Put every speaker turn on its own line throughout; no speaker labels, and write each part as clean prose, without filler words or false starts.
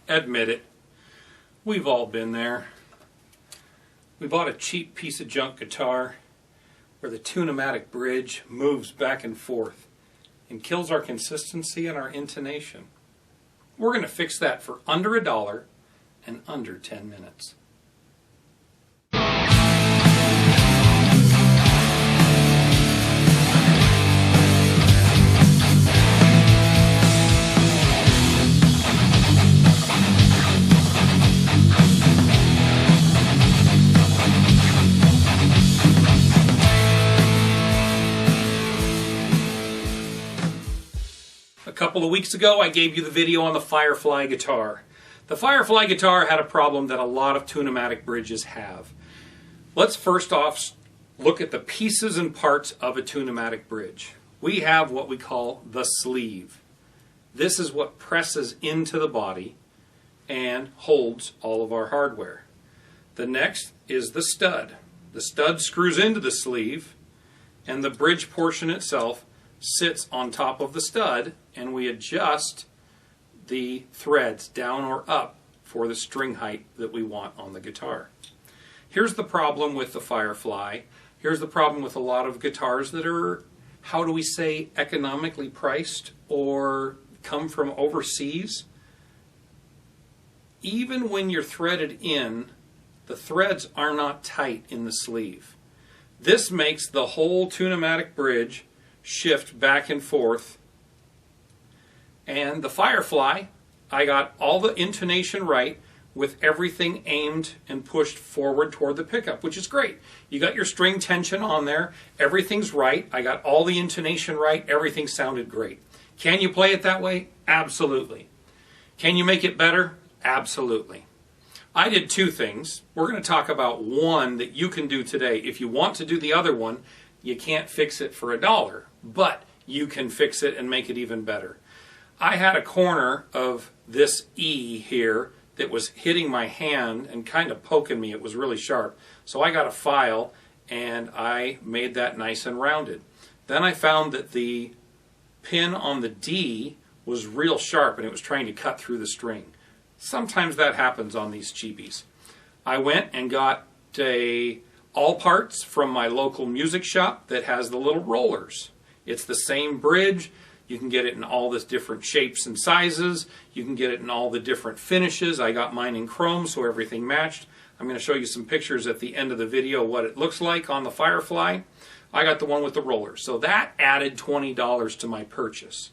Admit it. We've all been there. We bought a cheap piece of junk guitar where the Tune-O-Matic bridge moves back and forth and kills our consistency and our intonation. We're going to fix that for under $1 and under 10 minutes. A couple of weeks ago, I gave you the video on the Firefly guitar. The Firefly guitar had a problem that a lot of Tune-O-Matic bridges have. Let's first off look at the pieces and parts of a Tune-O-Matic bridge. We have what we call the sleeve. This is what presses into the body and holds all of our hardware. The next is the stud. The stud screws into the sleeve, and the bridge portion itself sits on top of the stud, and we adjust the threads down or up for the string height that we want on the guitar. Here's the problem with the Firefly. Here's the problem with a lot of guitars that are, how do we say, economically priced or come from overseas. Even when you're threaded in, the threads are not tight in the sleeve. This makes the whole Tune-O-Matic bridge shift back and forth. And the Firefly, I got all the intonation right with everything aimed and pushed forward toward the pickup, which is great. You got your string tension on there, everything's right, I got all the intonation right, everything sounded great. Can you play it that way? Absolutely. Can you make it better? Absolutely. I did two things. We're going to talk about one that you can do today. If you want to do the other one, you can't fix it for $1, but you can fix it and make it even better. I had a corner of this E here that was hitting my hand and kind of poking me. It was really sharp. So I got a file and I made that nice and rounded. Then I found that the pin on the D was real sharp and it was trying to cut through the string. Sometimes that happens on these cheapies. I went and got all parts from my local music shop that has the little rollers. It's the same bridge. You can get it in all the different shapes and sizes. You can get it in all the different finishes. I got mine in chrome so everything matched. I'm going to show you some pictures at the end of the video what it looks like on the Firefly. I got the one with the rollers. So that added $20 to my purchase.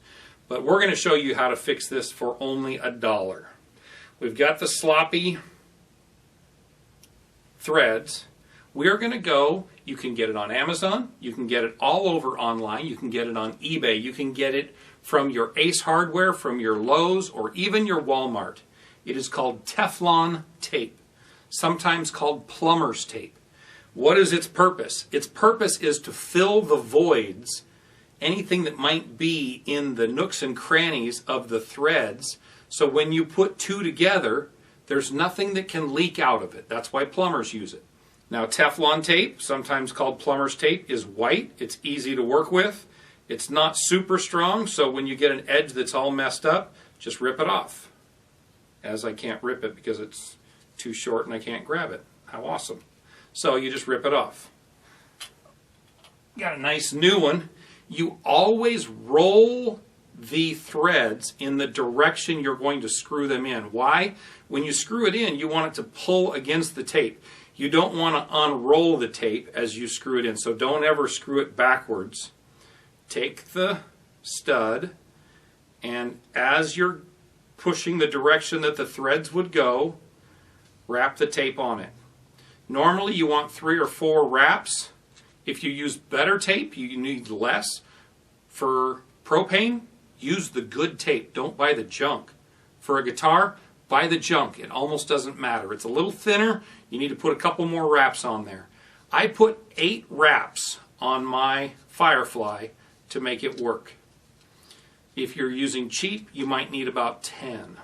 But we're going to show you how to fix this for only $1. We've got the sloppy threads. We're going to go, you can get it on Amazon, you can get it all over online, you can get it on eBay, you can get it from your Ace Hardware, from your Lowe's, or even your Walmart. It is called Teflon tape, sometimes called plumber's tape. What is its purpose? Its purpose is to fill the voids, anything that might be in the nooks and crannies of the threads, so when you put two together, there's nothing that can leak out of it. That's why plumbers use it. Now, Teflon tape, sometimes called plumber's tape, is white. It's easy to work with. It's not super strong, so when you get an edge that's all messed up, just rip it off. As I can't rip it because it's too short and I can't grab it. How awesome. So you just rip it off. Got a nice new one. You always roll the threads in the direction you're going to screw them in. Why? When you screw it in, you want it to pull against the tape. You don't want to unroll the tape as you screw it in, so don't ever screw it backwards. Take the stud, and as you're pushing the direction that the threads would go, wrap the tape on it. Normally you want 3 or 4 wraps. If you use better tape, you need less. For propane, use the good tape. Don't buy the junk. For a guitar, buy the junk. It almost doesn't matter. It's a little thinner. You need to put a couple more wraps on there. I put 8 wraps on my Firefly to make it work. If you're using cheap, you might need about 10.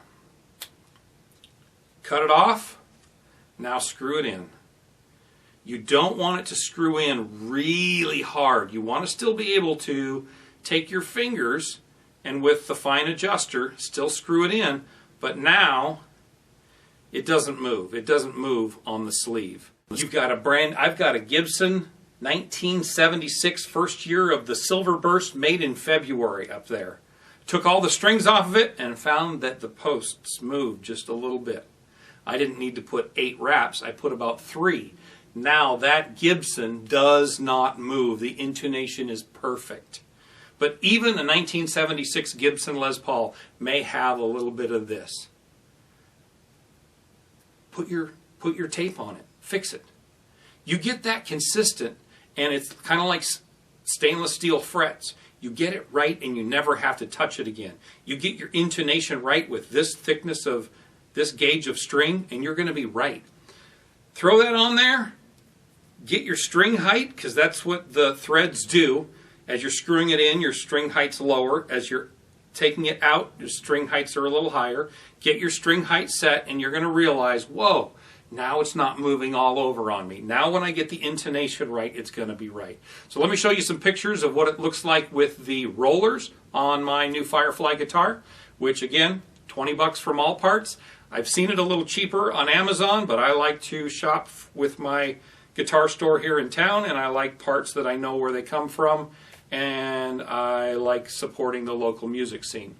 Cut it off. Now screw it in. You don't want it to screw in really hard. You want to still be able to take your fingers and with the fine adjuster still screw it in, but now it doesn't move. It doesn't move on the sleeve. You've got I've got a Gibson 1976 first year of the Silver Burst made in February up there. Took all the strings off of it and found that the posts moved just a little bit. I didn't need to put 8 wraps. I put about 3. Now that Gibson does not move. The intonation is perfect. But even a 1976 Gibson Les Paul may have a little bit of this. Put your tape on it. Fix it. You get that consistent, and it's kind of like stainless steel frets. You get it right and you never have to touch it again. You get your intonation right with this thickness of this gauge of string, and you're going to be right. Throw that on there. Get your string height, because that's what the threads do. As you're screwing it in, your string height's lower. As you're taking it out, your string heights are a little higher. Get your string height set, and you're going to realize, whoa, now it's not moving all over on me. Now when I get the intonation right, it's going to be right. So let me show you some pictures of what it looks like with the rollers on my new Firefly guitar, which again, 20 bucks from all parts. I've seen it a little cheaper on Amazon, but I like to shop with my guitar store here in town, and I like parts that I know where they come from, and I like supporting the local music scene.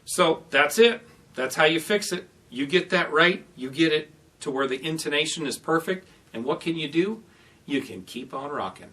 So that's it. That's how you fix it. You get that right. You get it to where the intonation is perfect. And what can you do? You can keep on rocking.